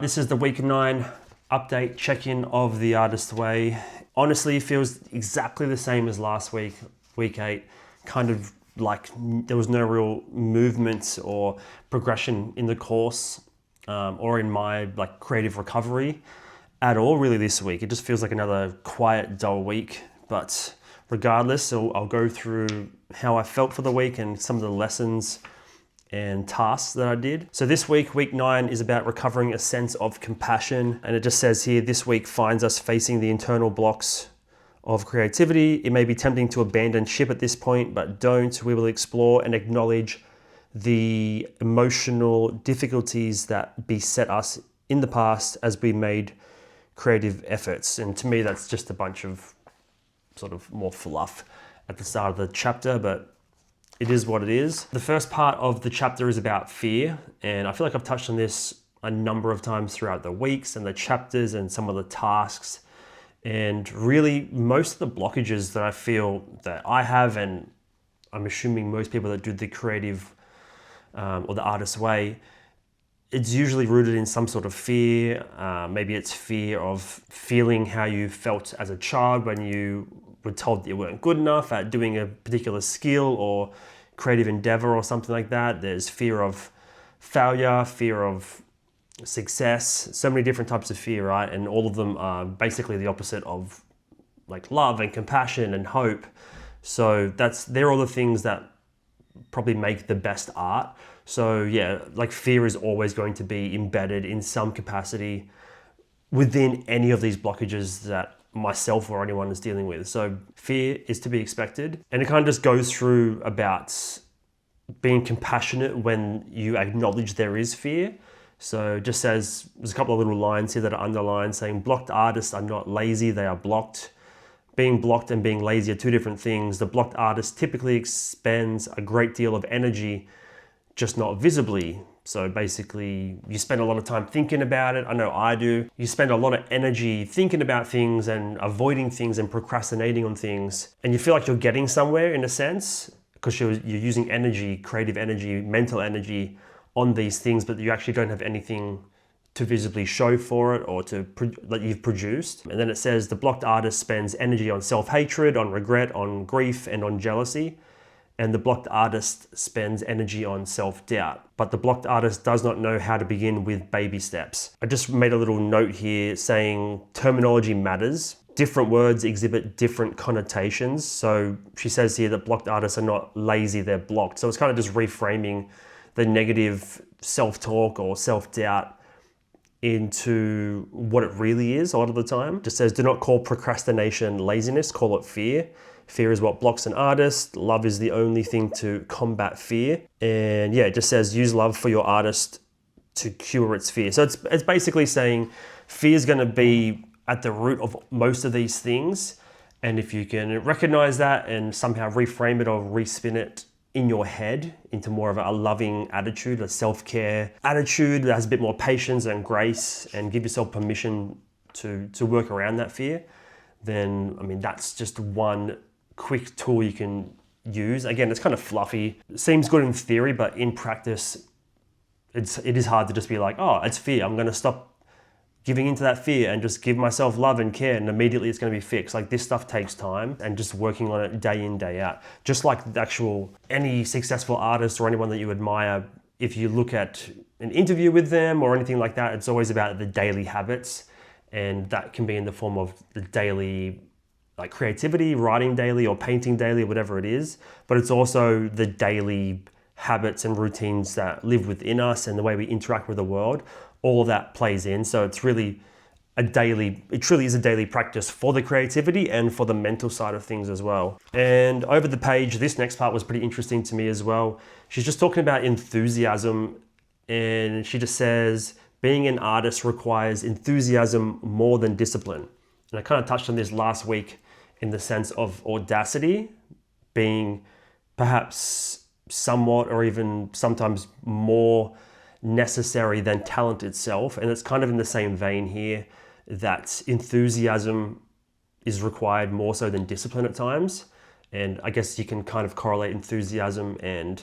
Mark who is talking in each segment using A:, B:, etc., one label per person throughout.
A: This is the week 9 update check-in of The Artist Way. Honestly, it feels exactly the same as last week, week 8. Kind of like there was no real movement or progression in the course or in my creative recovery at all really this week. It just feels like another quiet, dull week. But regardless, I'll go through how I felt for the week and some of the lessons and tasks that I did. So this week, week 9, is about recovering a sense of compassion. And it just says here, this week finds us facing the internal blocks of creativity. It may be tempting to abandon ship at this point, but don't. We will explore and acknowledge the emotional difficulties that beset us in the past as we made creative efforts. And to me, that's just a bunch of sort of more fluff at the start of the chapter, but it is what it is. The first part of the chapter is about fear, and I feel like I've touched on this a number of times throughout the weeks and the chapters and some of the tasks. And really, most of the blockages that I feel that I have, and I'm assuming most people that do the creative or the artist way, it's usually rooted in some sort of fear. Maybe it's fear of feeling how you felt as a child when you were told that you weren't good enough at doing a particular skill or creative endeavor or something like that. There's fear of failure, fear of success, so many different types of fear, right? And all of them are basically the opposite of like love and compassion and hope. So they're all the things that probably make the best art. So yeah, like fear is always going to be embedded in some capacity within any of these blockages that myself or anyone is dealing with. So fear is to be expected. And it kind of just goes through about being compassionate when you acknowledge there is fear. So it just says, there's a couple of little lines here that are underlined saying, blocked artists are not lazy, they are blocked. Being blocked and being lazy are two different things. The blocked artist typically expends a great deal of energy, just not visibly. So basically, you spend a lot of time thinking about it. I know I do. You spend a lot of energy thinking about things and avoiding things and procrastinating on things. And you feel like you're getting somewhere in a sense because you're using energy, creative energy, mental energy on these things, but you actually don't have anything to visibly show for it or that you've produced. And then it says the blocked artist spends energy on self-hatred, on regret, on grief, and on jealousy. And the blocked artist spends energy on self-doubt. But the blocked artist does not know how to begin with baby steps. I just made a little note here saying terminology matters. Different words exhibit different connotations. So she says here that blocked artists are not lazy, they're blocked. So it's kind of just reframing the negative self-talk or self-doubt into what it really is a lot of the time. It just says, do not call procrastination laziness, call it fear. Fear is what blocks an artist. Love is the only thing to combat fear. And yeah, it just says use love for your artist to cure its fear. So it's basically saying fear is going to be at the root of most of these things. And if you can recognize that and somehow reframe it or respin it in your head into more of a loving attitude, a self-care attitude that has a bit more patience and grace, and give yourself permission to work around that fear, then I mean that's just one quick tool you can use. Again, it's kind of fluffy. It seems good in theory, but in practice, it is hard to just be like, oh, it's fear. I'm going to stop giving into that fear and just give myself love and care, and immediately it's going to be fixed. Like this stuff takes time, and just working on it day in, day out. Just like any successful artist or anyone that you admire, if you look at an interview with them or anything like that, it's always about the daily habits, and that can be in the form of the daily like creativity, writing daily or painting daily, or whatever it is. But it's also the daily habits and routines that live within us and the way we interact with the world. All of that plays in. So it's really it truly is a daily practice for the creativity and for the mental side of things as well. And over the page, this next part was pretty interesting to me as well. She's just talking about enthusiasm, and she just says, being an artist requires enthusiasm more than discipline. And I kind of touched on this last week in the sense of audacity being perhaps somewhat or even sometimes more necessary than talent itself. And it's kind of in the same vein here that enthusiasm is required more so than discipline at times. And I guess you can kind of correlate enthusiasm and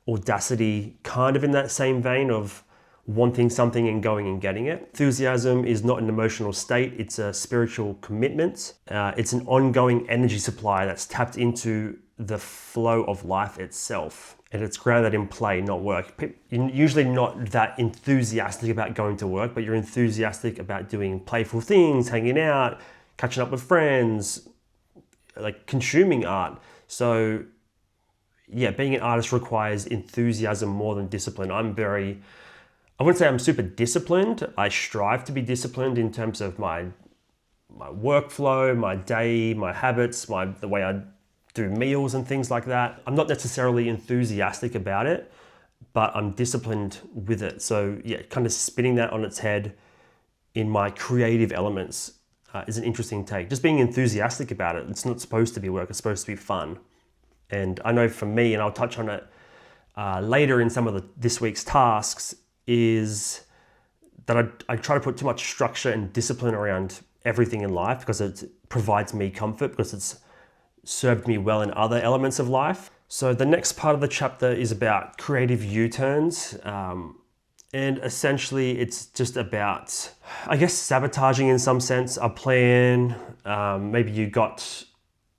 A: audacity kind of in that same vein of wanting something and going and getting it. Enthusiasm is not an emotional state, it's a spiritual commitment. It's an ongoing energy supply that's tapped into the flow of life itself. And it's grounded in play, not work. You're usually not that enthusiastic about going to work, but you're enthusiastic about doing playful things, hanging out, catching up with friends, like consuming art. So yeah, being an artist requires enthusiasm more than discipline. I wouldn't say I'm super disciplined. I strive to be disciplined in terms of my workflow, my day, my habits, the way I do meals and things like that. I'm not necessarily enthusiastic about it, but I'm disciplined with it. So yeah, kind of spinning that on its head in my creative elements is an interesting take. Just being enthusiastic about it. It's not supposed to be work, it's supposed to be fun. And I know for me, and I'll touch on it later in some of this week's tasks, is that I try to put too much structure and discipline around everything in life because it provides me comfort, because it's served me well in other elements of life. So the next part of the chapter is about creative U-turns. And essentially it's just about, I guess, sabotaging in some sense a plan. Maybe you got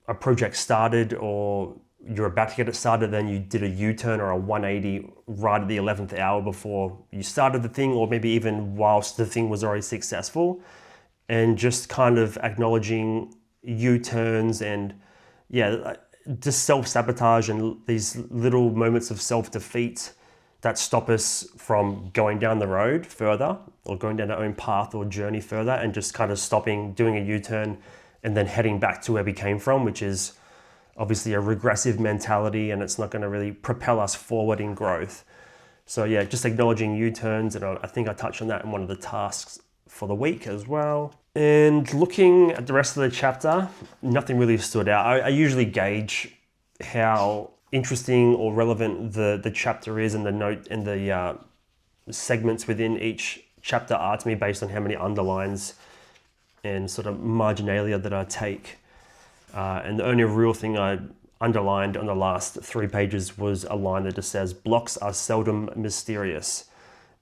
A: a project started or you're about to get it started, then you did a U-turn or a 180 right at the 11th hour before you started the thing, or maybe even whilst the thing was already successful. And just kind of acknowledging U-turns and just self-sabotage and these little moments of self-defeat that stop us from going down the road further or going down our own path or journey further, and just kind of stopping, doing a U-turn and then heading back to where we came from, which is obviously a regressive mentality, and it's not going to really propel us forward in growth. So yeah, just acknowledging U-turns, and I think I touched on that in one of the tasks for the week as well. And looking at the rest of the chapter, nothing really stood out. I usually gauge how interesting or relevant the chapter is, and the note and the segments within each chapter are to me based on how many underlines and sort of marginalia that I take. And the only real thing I underlined on the last 3 pages was a line that just says, "Blocks are seldom mysterious."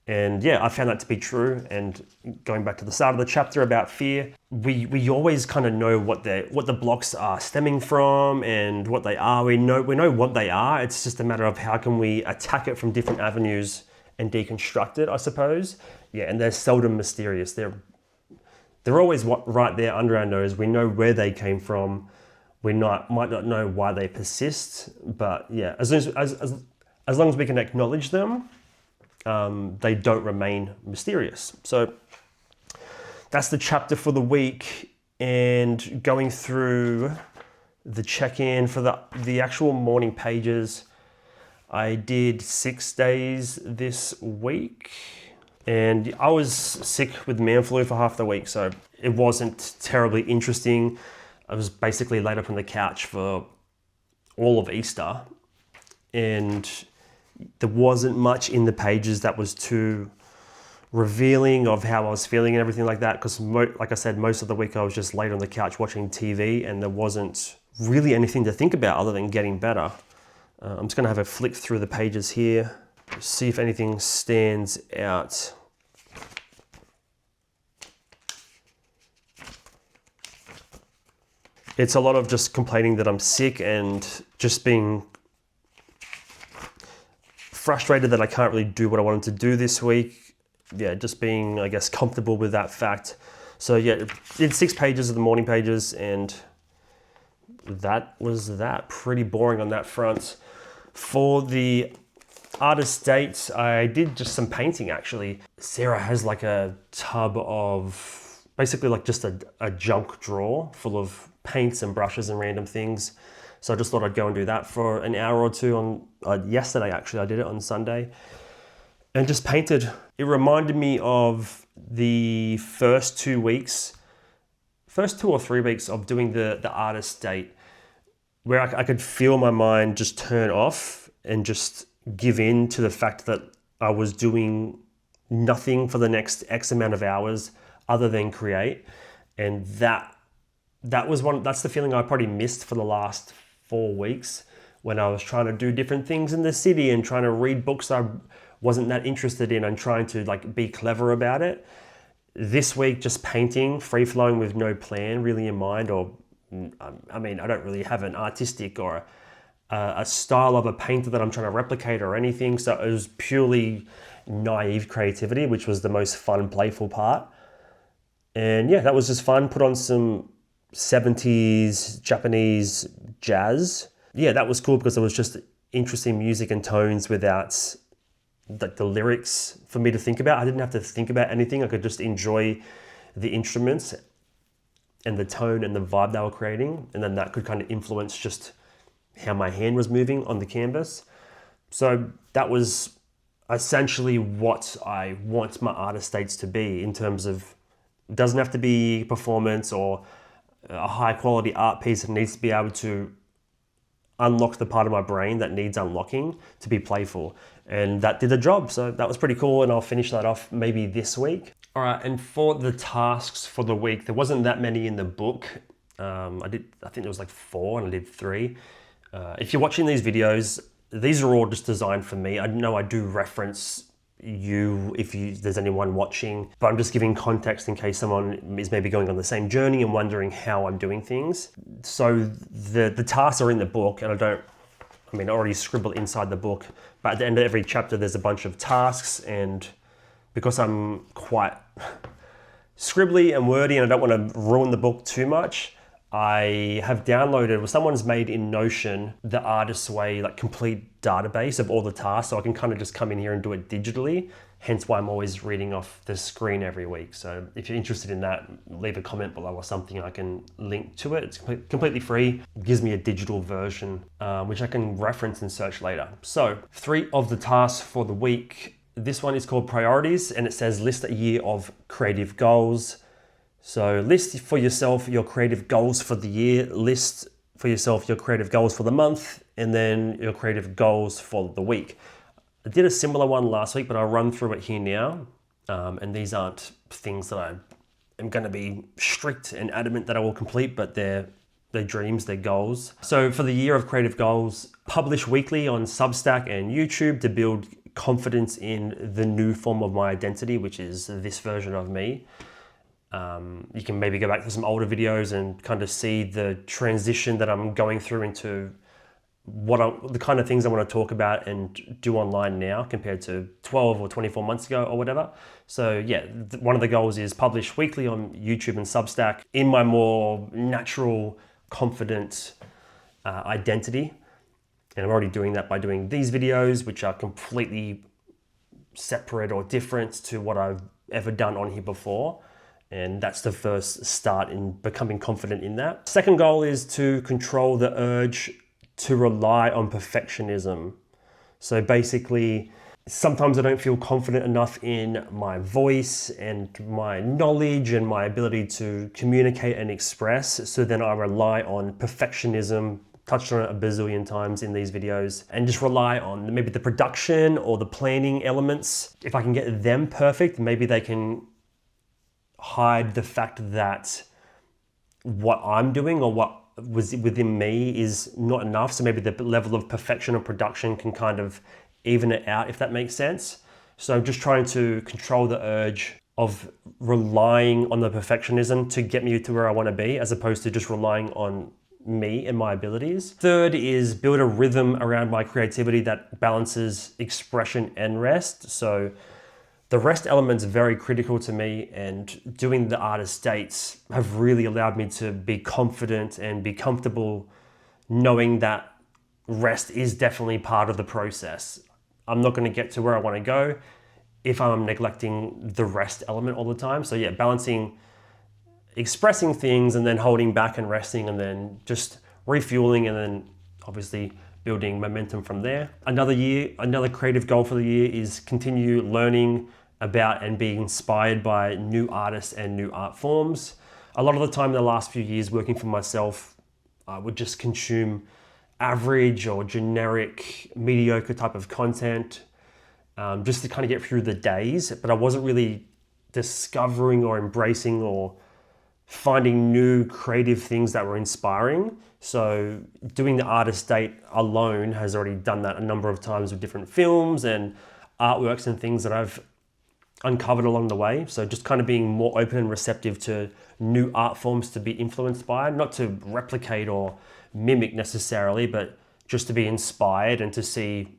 A: And yeah, I found that to be true. And going back to the start of the chapter about fear, we always kind of know what the blocks are stemming from and what they are. We know what they are. It's just a matter of how can we attack it from different avenues and deconstruct it, I suppose. Yeah, and they're seldom mysterious. They're always right there under our nose. We know where they came from. We might not know why they persist, but yeah, as long as we can acknowledge them, they don't remain mysterious. So that's the chapter for the week. And going through the check-in for the actual morning pages, I did 6 days this week, and I was sick with man flu for half the week, so it wasn't terribly interesting. I was basically laid up on the couch for all of Easter, and there wasn't much in the pages that was too revealing of how I was feeling and everything like that, because like I said, most of the week I was just laid on the couch watching TV, and there wasn't really anything to think about other than getting better. I'm just going to have a flick through the pages here, see if anything stands out. It's a lot of just complaining that I'm sick and just being frustrated that I can't really do what I wanted to do this week. Yeah, just being, I guess, comfortable with that fact. So yeah, did 6 pages of the morning pages, and that was that. Pretty boring on that front. For the artist date, I did just some painting actually. Sarah has like a tub of basically like just a junk drawer full of paints and brushes and random things. So I just thought I'd go and do that for an hour or two on yesterday. Actually, I did it on Sunday and just painted. It reminded me of the first 2 or 3 weeks of doing the artist date, where I could feel my mind just turn off and just give in to the fact that I was doing nothing for the next X amount of hours other than create. And that's the feeling I probably missed for the last 4 weeks, when I was trying to do different things in the city and trying to read books I wasn't that interested in and trying to like be clever about it. This week, just painting, free flowing with no plan really in mind, or I mean, I don't really have an artistic or a style of a painter that I'm trying to replicate or anything. So it was purely naive creativity, which was the most fun, playful part. And yeah, that was just fun. Put on some 70s Japanese jazz. Yeah, that was cool because it was just interesting music and tones without the lyrics for me to think about. I didn't have to think about anything. I could just enjoy the instruments and the tone and the vibe they were creating. And then that could kind of influence just how my hand was moving on the canvas. So that was essentially what I want my art estates to be in terms of, it doesn't have to be performance or a high quality art piece. It needs to be able to unlock the part of my brain that needs unlocking to be playful. And that did the job. So that was pretty cool. And I'll finish that off maybe this week. All right. And for the tasks for the week, there wasn't that many in the book. I think there was like 4 and I did 3. If you're watching these videos, these are all just designed for me. I know I do reference you if there's anyone watching, but I'm just giving context in case someone is maybe going on the same journey and wondering how I'm doing things. So the tasks are in the book, and I already scribbled inside the book, but at the end of every chapter there's a bunch of tasks, and because I'm quite scribbly and wordy and I don't want to ruin the book too much, I have downloaded, well, someone's made in Notion, the Artist's Way, like complete database of all the tasks. So I can kind of just come in here and do it digitally. Hence why I'm always reading off the screen every week. So if you're interested in that, leave a comment below or something. I can link to it. It's completely free. It gives me a digital version, which I can reference and search later. So 3 of the tasks for the week. This one is called Priorities, and it says list a year of creative goals. So list for yourself your creative goals for the year, list for yourself your creative goals for the month, and then your creative goals for the week. I did a similar one last week, but I'll run through it here now. And these aren't things that I am going to be strict and adamant that I will complete, but they're dreams, they're goals. So for the year of creative goals, publish weekly on Substack and YouTube to build confidence in the new form of my identity, which is this version of me. You can maybe go back to some older videos and kind of see the transition that I'm going through into the kind of things I want to talk about and do online now compared to 12 or 24 months ago or whatever. So yeah, one of the goals is publish weekly on YouTube and Substack in my more natural, confident identity. And I'm already doing that by doing these videos, which are completely separate or different to what I've ever done on here before. And that's the first start in becoming confident in that. Second goal is to control the urge to rely on perfectionism. So basically, sometimes I don't feel confident enough in my voice and my knowledge and my ability to communicate and express. So then I rely on perfectionism, touched on it a bazillion times in these videos, and just rely on maybe the production or the planning elements. If I can get them perfect, maybe they can hide the fact that what I'm doing or what was within me is not enough. So maybe the level of perfection or production can kind of even it out, if that makes sense. So I'm just trying to control the urge of relying on the perfectionism to get me to where I want to be, as opposed to just relying on me and my abilities. Third is build a rhythm around my creativity that balances expression and rest. So the rest element's very critical to me, and doing the art estates have really allowed me to be confident and be comfortable knowing that rest is definitely part of the process. I'm not going to get to where I want to go if I'm neglecting the rest element all the time. So yeah, balancing expressing things and then holding back and resting and then just refueling and then obviously building momentum from there. Another creative goal for the year is continue learning about and being inspired by new artists and new art forms. A lot of the time in the last few years working for myself, I would just consume average or generic, mediocre type of content just to kind of get through the days, but I wasn't really discovering or embracing or finding new creative things that were inspiring. So doing the art estate alone has already done that a number of times with different films, and artworks and things that I've uncovered along the way. So just kind of being more open and receptive to new art forms to be influenced by, not to replicate or mimic necessarily, but just to be inspired and to see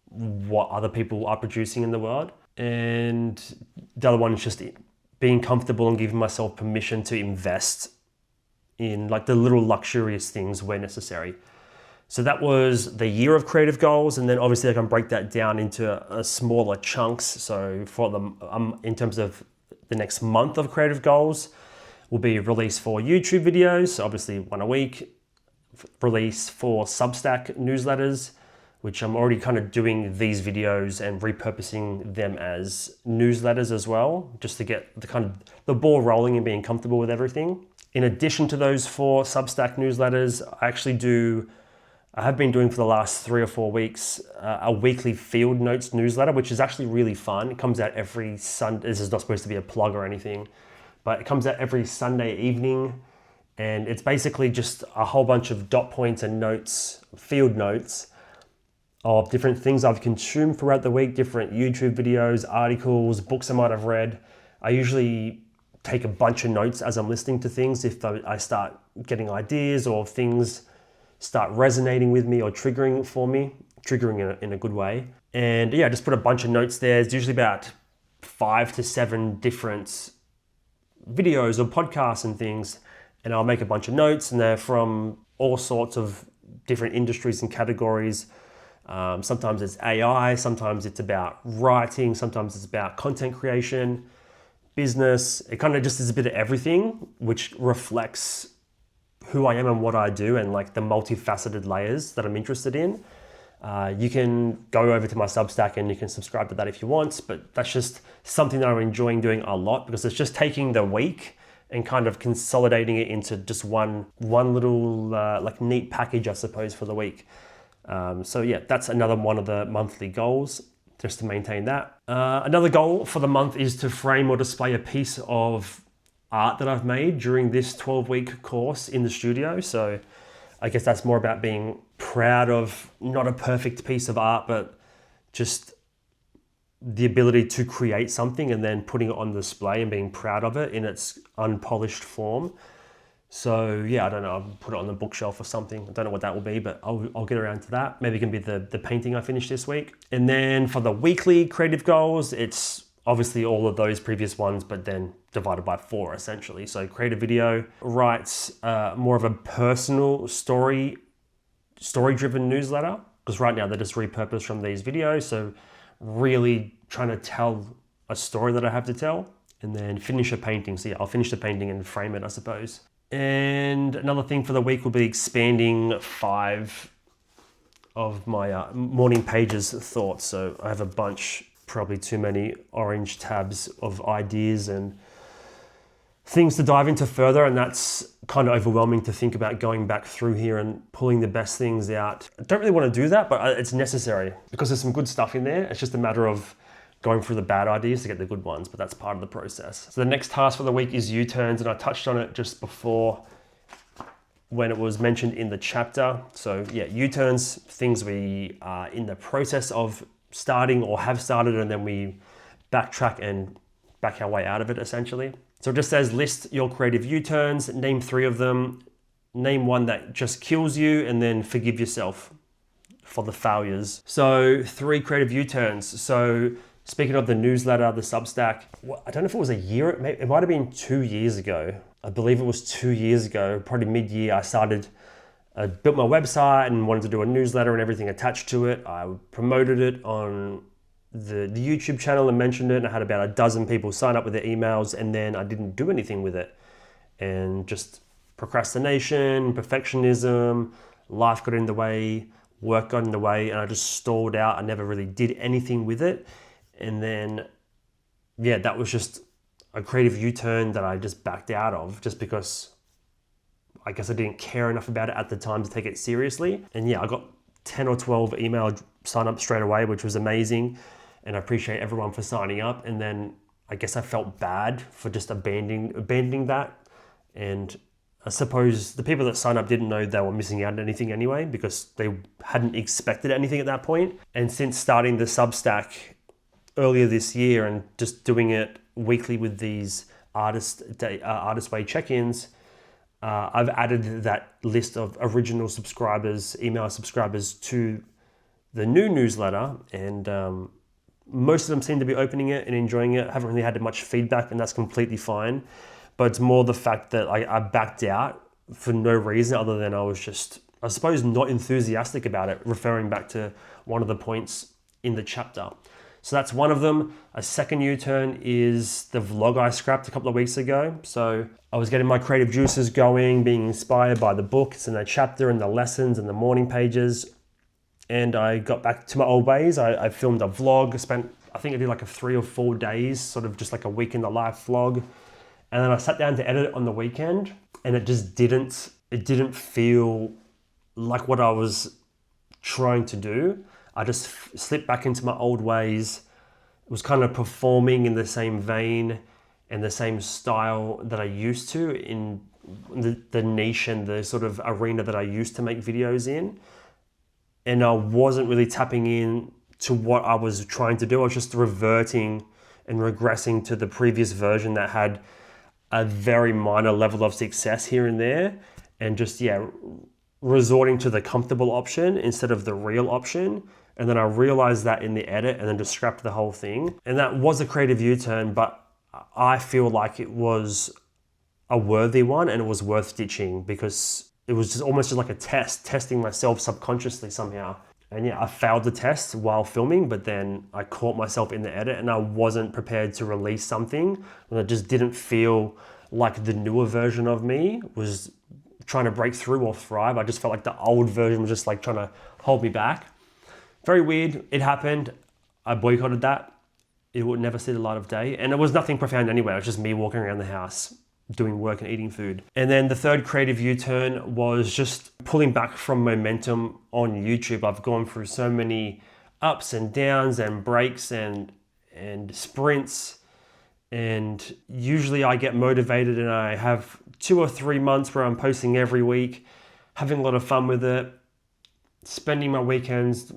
A: what other people are producing in the world. And the other one is just being comfortable and giving myself permission to invest in like the little luxurious things where necessary. So that was the year of creative goals, and then obviously I can break that down into smaller chunks. So for them, in terms of the next month of creative goals, will be release for YouTube videos, obviously one a week, release for Substack newsletters, which I'm already kind of doing these videos and repurposing them as newsletters as well, just to get the ball rolling and being comfortable with everything. In addition to those 4 Substack newsletters, I have been doing for the last 3 or 4 weeks a weekly field notes newsletter, which is actually really fun. It comes out every Sunday. This is not supposed to be a plug or anything, but it comes out every Sunday evening. And it's basically just a whole bunch of dot points and notes, field notes of different things I've consumed throughout the week, different YouTube videos, articles, books I might have read. I usually take a bunch of notes as I'm listening to things if I start getting ideas or things start resonating with me or triggering for me, triggering in a good way. And yeah, just put a bunch of notes there. It's usually about 5 to 7 different videos or podcasts and things. And I'll make a bunch of notes, and they're from all sorts of different industries and categories. Sometimes it's AI, sometimes it's about writing, sometimes it's about content creation, business. It kind of just is a bit of everything, which reflects who I am and what I do, and like the multifaceted layers that I'm interested in. You can go over to my Substack and you can subscribe to that if you want, but that's just something that I'm enjoying doing a lot, because it's just taking the week and kind of consolidating it into just one little like neat package, I suppose, for the week. So yeah, that's another one of the monthly goals, just to maintain that. Another goal for the month is to frame or display a piece of art that I've made during this 12-week course in the studio. So I guess that's more about being proud of not a perfect piece of art, but just the ability to create something and then putting it on display and being proud of it in its unpolished form. So yeah, I don't know, I'll put it on the bookshelf or something. I don't know what that will be, but I'll get around to that. Maybe it can be the painting I finished this week. And then for the weekly creative goals, it's obviously all of those previous ones, but then divided by 4 essentially. So create a video, write more of a personal story-driven newsletter, because right now they're just repurposed from these videos. So really trying to tell a story that I have to tell, and then finish a painting. So yeah, I'll finish the painting and frame it, I suppose. And another thing for the week will be expanding 5 of my morning pages thoughts. So I have a bunch, probably too many orange tabs of ideas and things to dive into further, and that's kind of overwhelming to think about going back through here and pulling the best things out. I don't really want to do that, but it's necessary because there's some good stuff in there. It's just a matter of going through the bad ideas to get the good ones, but that's part of the process. So the next task for the week is Uturns, and I touched on it just before when it was mentioned in the chapter. So yeah, Uturns, things we are in the process of starting or have started, and then we backtrack and back our way out of it essentially. So it just says list your creative U-turns, name 3 of them, name one that just kills you, and then forgive yourself for the failures. So 3 creative U-turns. So speaking of the newsletter, the Substack, I don't know if it was a year, it might have been 2 years ago. I believe it was 2 years ago, probably mid-year, I built my website and wanted to do a newsletter and everything attached to it. I promoted it on the YouTube channel and mentioned it, and I had about a dozen people sign up with their emails, and then I didn't do anything with it. And just procrastination, perfectionism, life got in the way, work got in the way, and I just stalled out. I never really did anything with it. And then, yeah, that was just a creative U-turn that I just backed out of, just because I guess I didn't care enough about it at the time to take it seriously. And yeah, I got 10 or 12 email sign-ups straight away, which was amazing. And I appreciate everyone for signing up. And then I guess I felt bad for just abandoning that. And I suppose the people that signed up didn't know they were missing out on anything anyway, because they hadn't expected anything at that point. And since starting the Substack earlier this year and just doing it weekly with these Artist Way check-ins, I've added that list of original subscribers, email subscribers to the new newsletter, and most of them seem to be opening it and enjoying it. I haven't really had much feedback, and that's completely fine. But it's more the fact that I backed out for no reason other than I was just, I suppose, not enthusiastic about it, referring back to one of the points in the chapter. So that's one of them. A second U-turn is the vlog I scrapped a couple of weeks ago. So I was getting my creative juices going, being inspired by the books and the chapter and the lessons and the morning pages. And I got back to my old ways. I filmed a vlog, I think I did like a 3 or 4 days, sort of just like a week in the life vlog. And then I sat down to edit it on the weekend, and it just didn't feel like what I was trying to do. I just slipped back into my old ways. It was kind of performing in the same vein and the same style that I used to in the niche and the sort of arena that I used to make videos in. And I wasn't really tapping in to what I was trying to do. I was just reverting and regressing to the previous version that had a very minor level of success here and there, and just, resorting to the comfortable option instead of the real option. And then I realized that in the edit, and then just scrapped the whole thing. And that was a creative U-turn, but I feel like it was a worthy one, and it was worth ditching because it was just almost just like a testing myself subconsciously somehow. And I failed the test while filming, but then I caught myself in the edit and I wasn't prepared to release something. And it just didn't feel like the newer version of me was trying to break through or thrive. I just felt like the old version was just like trying to hold me back. Very weird. It happened. I boycotted that. It would never see the light of day. And it was nothing profound anyway. It was just me walking around the house, doing work and eating food. And then the third creative U-turn was just pulling back from momentum on YouTube. I've gone through so many ups and downs and breaks and sprints. And usually I get motivated and I have 2 or 3 months where I'm posting every week, having a lot of fun with it, spending my weekends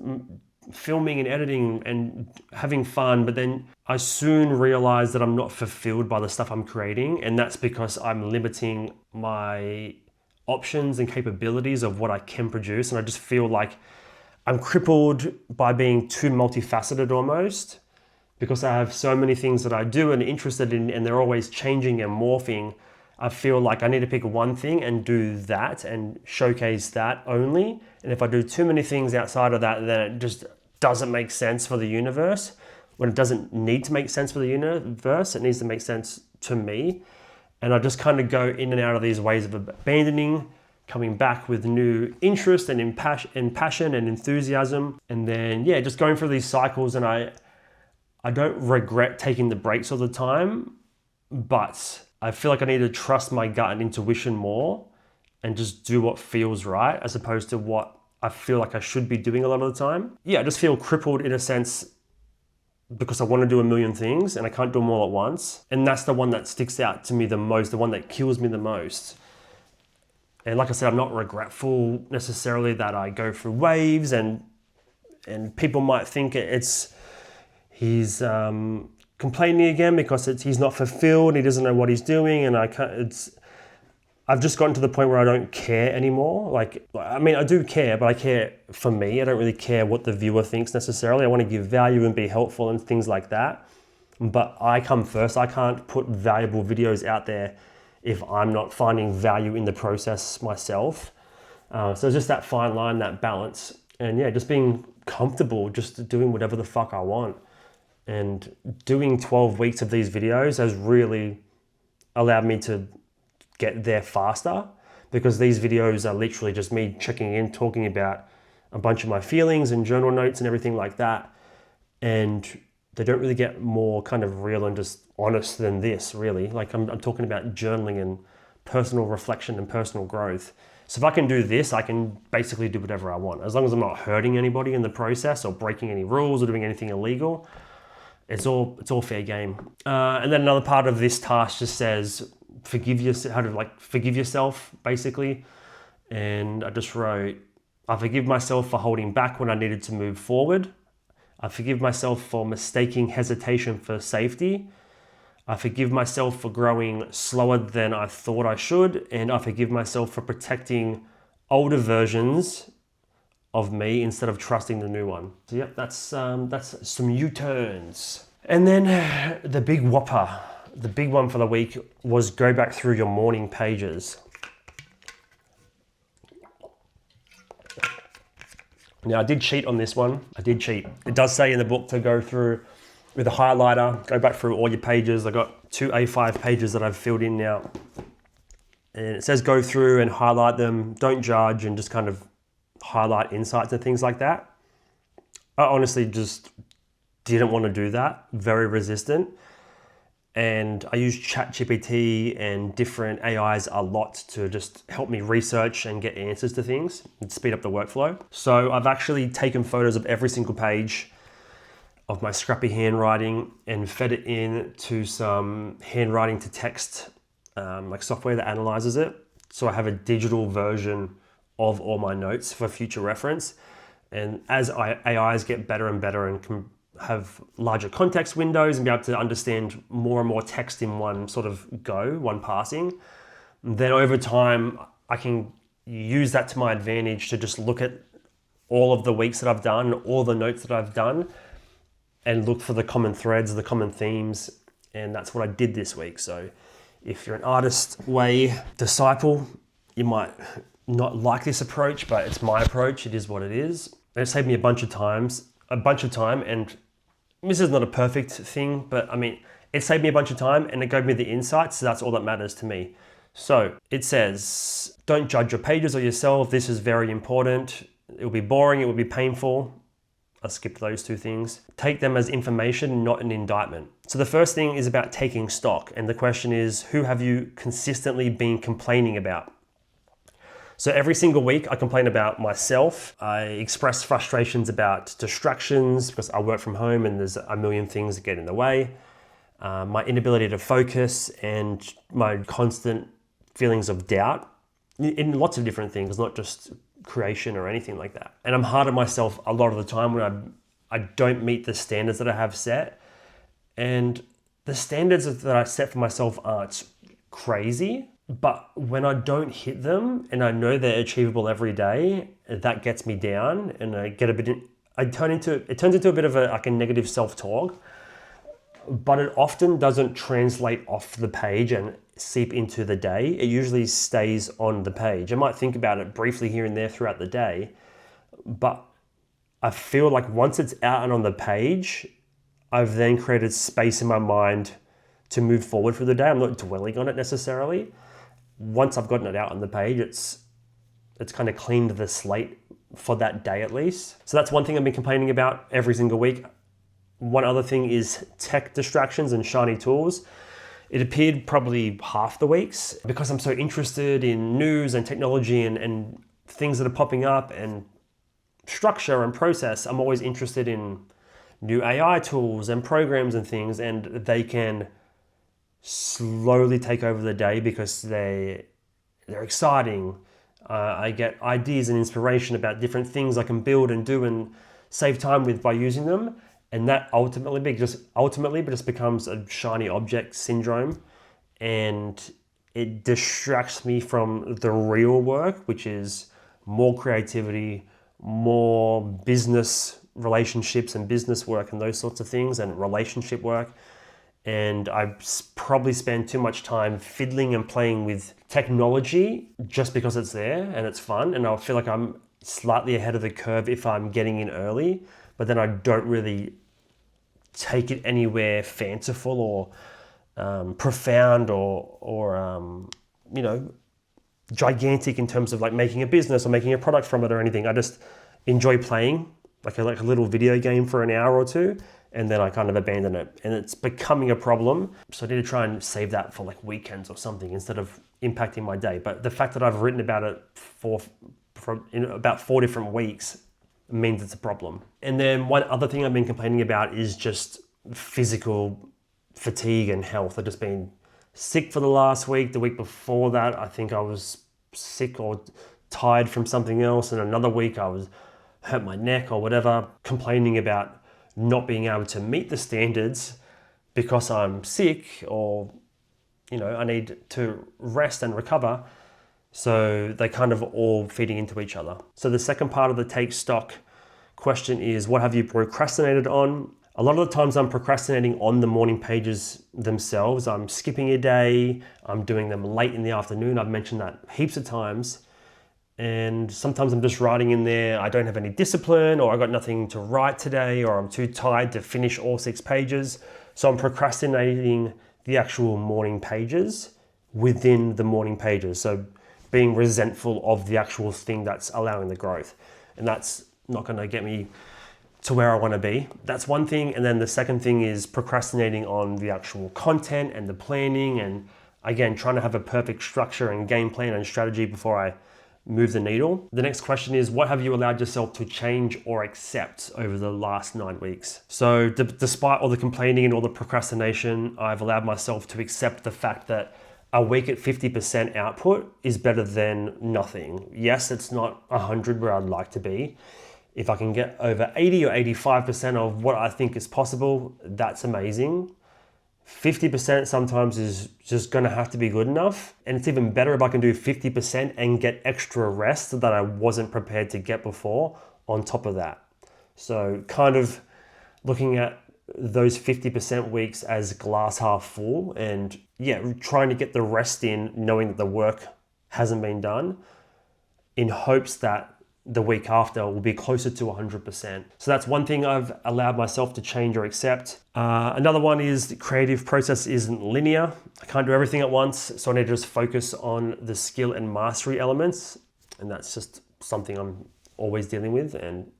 A: filming and editing and having fun. But then I soon realized that I'm not fulfilled by the stuff I'm creating. And that's because I'm limiting my options and capabilities of what I can produce. And I just feel like I'm crippled by being too multifaceted almost, because I have so many things that I do and interested in, and they're always changing and morphing. I feel like I need to pick one thing and do that and showcase that only. And if I do too many things outside of that, then it just doesn't make sense for the universe. When it doesn't need to make sense for the universe, it needs to make sense to me. And I just kind of go in and out of these ways of abandoning, coming back with new interest and passion and enthusiasm. And then, just going through these cycles. And I don't regret taking the breaks all the time, but I feel like I need to trust my gut and intuition more and just do what feels right as opposed to what I feel like I should be doing a lot of the time. I just feel crippled in a sense because I want to do a million things and I can't do them all at once. And that's the one that sticks out to me the most, the one that kills me the most. And like I said, I'm not regretful necessarily that I go through waves, and people might think he's complaining again because he's not fulfilled, he doesn't know what he's doing, and I've just gotten to the point where I don't care anymore. I do care, but I care for me. I don't really care what the viewer thinks necessarily. I want to give value and be helpful and things like that. But I come first. I can't put valuable videos out there if I'm not finding value in the process myself. So it's just that fine line, that balance. And just being comfortable, just doing whatever the fuck I want. And doing 12 weeks of these videos has really allowed me to get there faster, because these videos are literally just me checking in, talking about a bunch of my feelings and journal notes and everything like that. And they don't really get more kind of real and just honest than this, really. Like I'm talking about journaling and personal reflection and personal growth. So if I can do this, I can basically do whatever I want. As long as I'm not hurting anybody in the process or breaking any rules or doing anything illegal, it's all fair game. And then another part of this task just says, forgive yourself, basically. And I just wrote, I forgive myself for holding back when I needed to move forward. I forgive myself for mistaking hesitation for safety. I forgive myself for growing slower than I thought I should. And I forgive myself for protecting older versions of me instead of trusting the new one. So yep, that's some U-turns. And then the big whopper, the big one for the week was go back through your morning pages. Now I did cheat on this one. I did cheat. It does say in the book to go through with a highlighter, go back through all your pages. I got 2 A5 pages that I've filled in now. And it says go through and highlight them, don't judge, and just kind of highlight insights and things like that. I honestly just didn't want to do that, very resistant. And I use ChatGPT and different AIs a lot to just help me research and get answers to things and speed up the workflow. So I've actually taken photos of every single page of my scrappy handwriting and fed it in to some handwriting to text like software that analyzes it. So I have a digital version of all my notes for future reference. And as AIs get better and better and can have larger context windows and be able to understand more and more text in one sort of go, one passing, then over time I can use that to my advantage to just look at all of the weeks that I've done, all the notes that I've done, and look for the common threads, the common themes. And that's what I did this week. So if you're an artist way disciple, you might not like this approach, but it's my approach. It is what it is. It saved me a bunch of time, and this is not a perfect thing, but I mean, it saved me a bunch of time and it gave me the insights, so that's all that matters to me. So it says, don't judge your pages or yourself. This is very important. It will be boring, it will be painful. I skipped those 2 things. Take them as information, not an indictment. So the first thing is about taking stock. And the question is, who have you consistently been complaining about? So every single week I complain about myself. I express frustrations about distractions because I work from home and there's a million things that get in the way. My inability to focus and my constant feelings of doubt in lots of different things, not just creation or anything like that. And I'm hard on myself a lot of the time when I don't meet the standards that I have set. And the standards that I set for myself aren't crazy, but when I don't hit them and I know they're achievable every day, that gets me down and I get it turns into a bit of a negative self-talk, but it often doesn't translate off the page and seep into the day. It usually stays on the page. I might think about it briefly here and there throughout the day, but I feel like once it's out and on the page, I've then created space in my mind to move forward for the day. I'm not dwelling on it necessarily. Once I've gotten it out on the page, it's kind of cleaned the slate for that day at least. So that's one thing I've been complaining about every single week. One other thing is tech distractions and shiny tools. It appeared probably half the weeks because I'm so interested in news and technology and things that are popping up and structure and process. I'm always interested in new AI tools and programs and things, and they can slowly take over the day because they're exciting. I get ideas and inspiration about different things I can build and do and save time with by using them. And that ultimately just becomes a shiny object syndrome, and it distracts me from the real work, which is more creativity, more business relationships and business work and those sorts of things, and relationship work. And I probably spend too much time fiddling and playing with technology just because it's there and it's fun. And I feel like I'm slightly ahead of the curve if I'm getting in early, but then I don't really take it anywhere fanciful or profound or gigantic in terms of like making a business or making a product from it or anything. I just enjoy playing like a little video game for an hour or two, and then I kind of abandon it, and it's becoming a problem. So I need to try and save that for like weekends or something instead of impacting my day. But the fact that I've written about it for about 4 different weeks means it's a problem. And then one other thing I've been complaining about is just physical fatigue and health. I've just been sick for the last week. The week before that, I think I was sick or tired from something else. And another week I was hurt my neck or whatever, complaining about not being able to meet the standards because I'm sick or, I need to rest and recover. So they kind of all feeding into each other. So the second part of the take stock question is, what have you procrastinated on? A lot of the times I'm procrastinating on the morning pages themselves. I'm skipping a day. I'm doing them late in the afternoon. I've mentioned that heaps of times. And sometimes I'm just writing in there, I don't have any discipline, or I got nothing to write today, or I'm too tired to finish all 6 pages. So I'm procrastinating the actual morning pages within the morning pages. So being resentful of the actual thing that's allowing the growth. And that's not going to get me to where I want to be. That's one thing. And then the second thing is procrastinating on the actual content and the planning, and again, trying to have a perfect structure and game plan and strategy before I move the needle. The next question is, what have you allowed yourself to change or accept over the last 9 weeks? So despite all the complaining and all the procrastination, I've allowed myself to accept the fact that a week at 50% output is better than nothing. Yes, it's not 100 where I'd like to be. If I can get over 80 or 85% of what I think is possible, that's amazing. 50% sometimes is just gonna have to be good enough. And it's even better if I can do 50% and get extra rest that I wasn't prepared to get before on top of that. So kind of looking at those 50% weeks as glass half full, and trying to get the rest in, knowing that the work hasn't been done, in hopes that the week after will be closer to 100%. So that's one thing I've allowed myself to change or accept. Another one is the creative process isn't linear. I can't do everything at once, so I need to just focus on the skill and mastery elements. And that's just something I'm always dealing with. And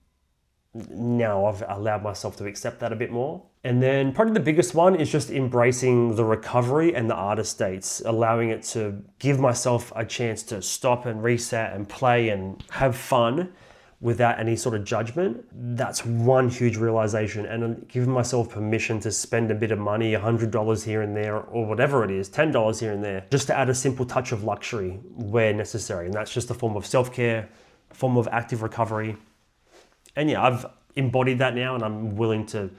A: now I've allowed myself to accept that a bit more. And then probably the biggest one is just embracing the recovery and the artist states, allowing it to give myself a chance to stop and reset and play and have fun without any sort of judgment. That's one huge realization, and giving myself permission to spend a bit of money, $100 here and there, or whatever it is, $10 here and there, just to add a simple touch of luxury where necessary. And that's just a form of self-care, a form of active recovery. And I've embodied that now, and I'm willing to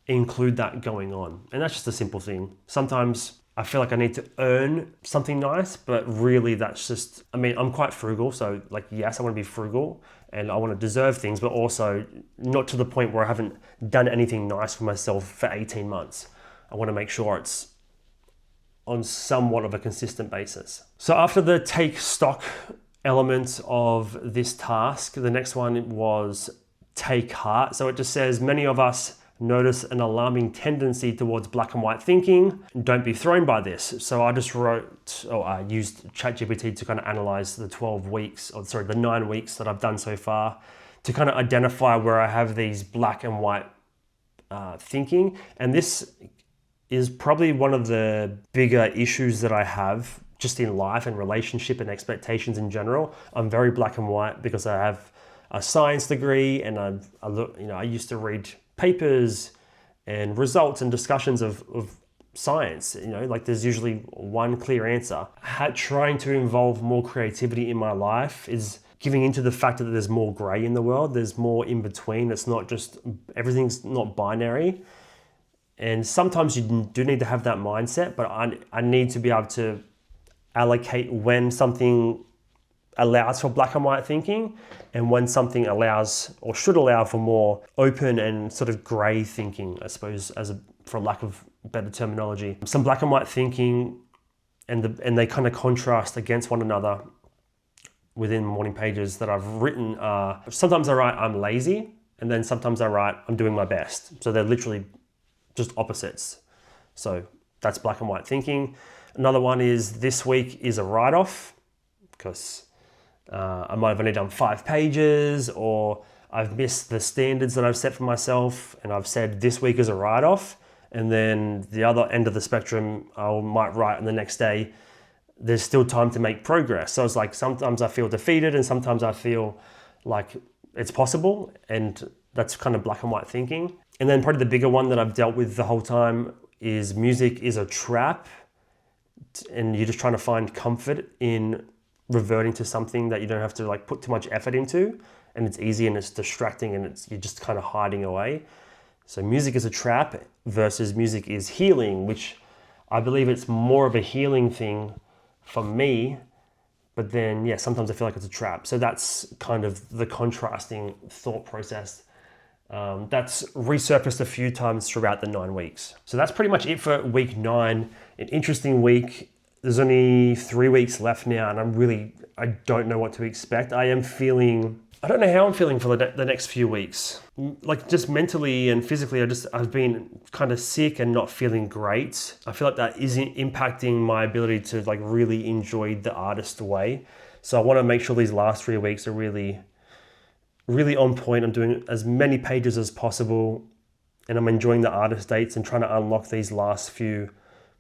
A: include that going on. And that's just a simple thing. Sometimes I feel like I need to earn something nice, but really that's just, I'm quite frugal. So yes, I want to be frugal and I want to deserve things, but also not to the point where I haven't done anything nice for myself for 18 months. I want to make sure it's on somewhat of a consistent basis. So after the take stock element of this task, the next one was take heart. So it just says, many of us notice an alarming tendency towards black and white thinking. Don't be thrown by this. So I just I used ChatGPT to kind of analyze the 9 weeks that I've done so far to kind of identify where I have these black and white thinking. And this is probably one of the bigger issues that I have just in life and relationship and expectations in general. I'm very black and white because I have a science degree, and I used to read papers and results and discussions of science. There's usually one clear answer. Trying to involve more creativity in my life is giving into the fact that there's more gray in the world. There's more in between. It's not just, everything's not binary. And sometimes you do need to have that mindset, but I need to be able to allocate when something allows for black and white thinking and when something allows or should allow for more open and sort of gray thinking, I suppose, for lack of better terminology. Some black and white thinking and they kind of contrast against one another within morning pages that I've written. Sometimes I write I'm lazy, and then sometimes I write I'm doing my best. So they're literally just opposites. So that's black and white thinking. Another one is this week is a write-off, because I might have only done 5 pages, or I've missed the standards that I've set for myself, and I've said this week is a write-off. And then the other end of the spectrum, I might write on the next day, there's still time to make progress. So it's like sometimes I feel defeated and sometimes I feel like it's possible, and that's kind of black and white thinking. And then probably the bigger one that I've dealt with the whole time is music is a trap, and you're just trying to find comfort in reverting to something that you don't have to put too much effort into, and it's easy and it's distracting and you're just kind of hiding away. So music is a trap versus music is healing, which I believe it's more of a healing thing for me. But then, yeah, sometimes I feel like it's a trap. So that's kind of the contrasting thought process that's resurfaced a few times throughout the 9 weeks. So that's pretty much it for week 9. An interesting week. There's only 3 weeks left now, and I don't know what to expect. I don't know how I'm feeling for the next few weeks. Like just mentally and physically, I've been kind of sick and not feeling great. I feel like that isn't impacting my ability to like really enjoy the artist way. So I want to make sure these last 3 weeks are really, really on point. I'm doing as many pages as possible, and I'm enjoying the artist dates and trying to unlock these last few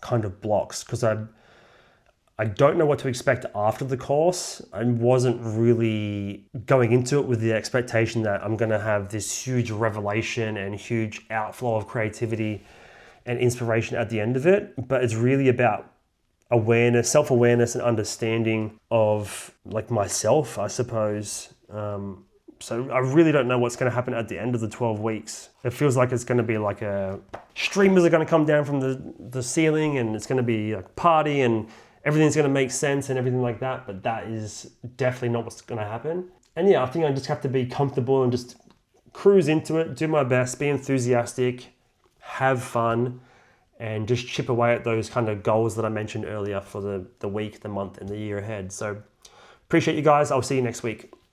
A: kind of blocks, because I don't know what to expect after the course. I wasn't really going into it with the expectation that I'm going to have this huge revelation and huge outflow of creativity and inspiration at the end of it. But it's really about awareness, self-awareness and understanding of like myself, I suppose. So I really don't know what's going to happen at the end of the 12 weeks. It feels like it's going to be like streamers are going to come down from the ceiling, and it's going to be a party and everything's going to make sense and everything like that, but that is definitely not what's going to happen. And yeah, I think I just have to be comfortable and just cruise into it, do my best, be enthusiastic, have fun, and just chip away at those kind of goals that I mentioned earlier for the week, the month, and the year ahead. So appreciate you guys. I'll see you next week.